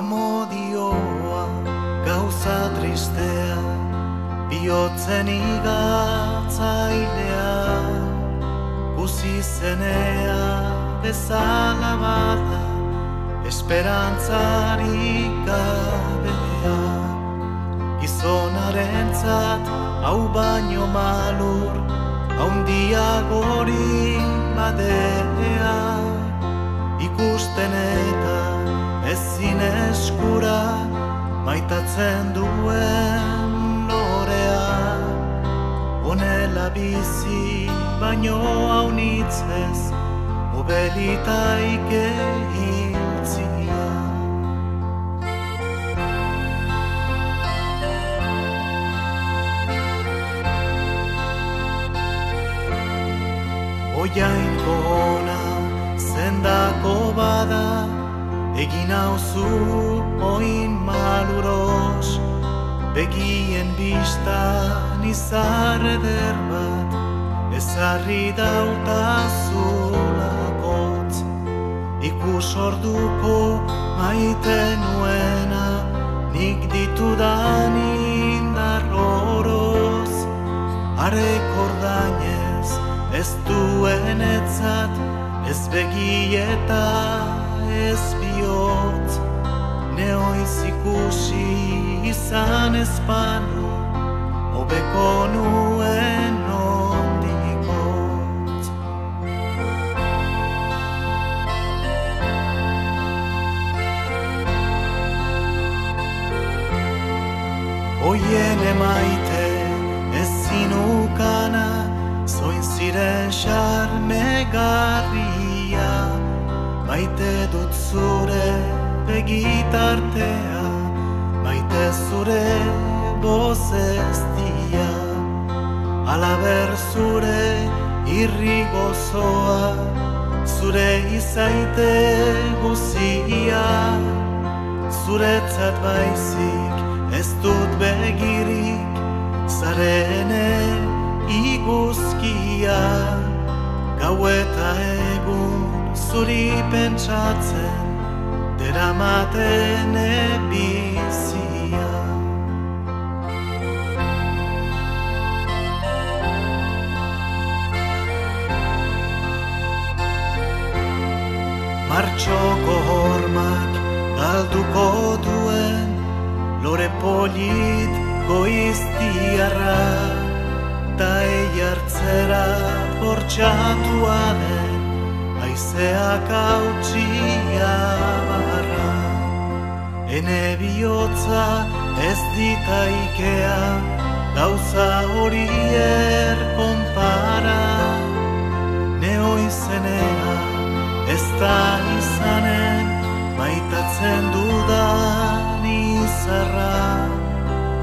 Amodioa gauza tristea, bihotzen igatzailea, guzi zenea bezala bada, esperantzarik gabea. Gizonarentzat hau baino malur, haundiagorik badea, ikusten eta ezin eskura maitatzen duen lorea. Honela bizi baino haunitzez, obelitaike hiltzia. Oiainko ona zendako bada, egin hauzu oin maluros, begien bistan izar eder bat, ezarri dautazulakotz. Ikus orduko maite nuena, nik ditudan indar oroz, arek ordainez ez duenetzat, ez begieta ez bihotz. Neoiz ikusi izan ezpanu, hobeko nuen ondikotz. Oien emaite ezin ukana, zoin ziren xarmegarria, maite dut zure begitartea, maite zure bozestia, alaber zure irri gozoa, zure izaite guzia, zuretzat baizik ez dut begirik, zarene iguzkia, gau eta egun zuri pentsatzen, deramaten ebizia. Martxoko hormak galduko duen, lore polit goiztiarra, ta eiartzera bortxatua den, haizeak hautsia barra. Ene bihotza ez ditaikea, gauza horier konpara. Neoizenea ez da izanen, maitatzen dudan izarra.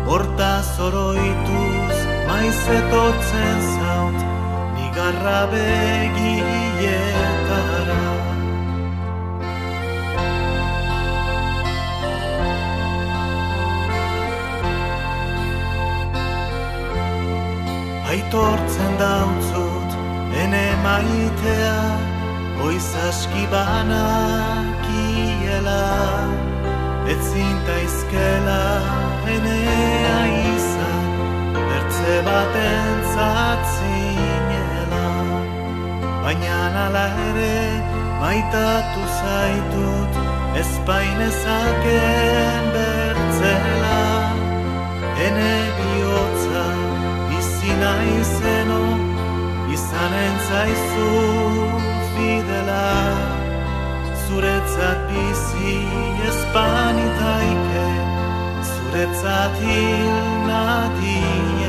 Hortaz oroituz maiz etortzen zaut, nigarra begietara. Aitortzen dautzut ene maitea, goiz aski banakiela, etzinta izkela enea izan, bertze baten zatzinela. Baina ala ere maitatu zaitut, ezpainezaken bertzela. Ene bihotza bizi naizeno, izanen zaizu fidela. Zuretzat bizi ezpanitaike, zuretzat hil nadia.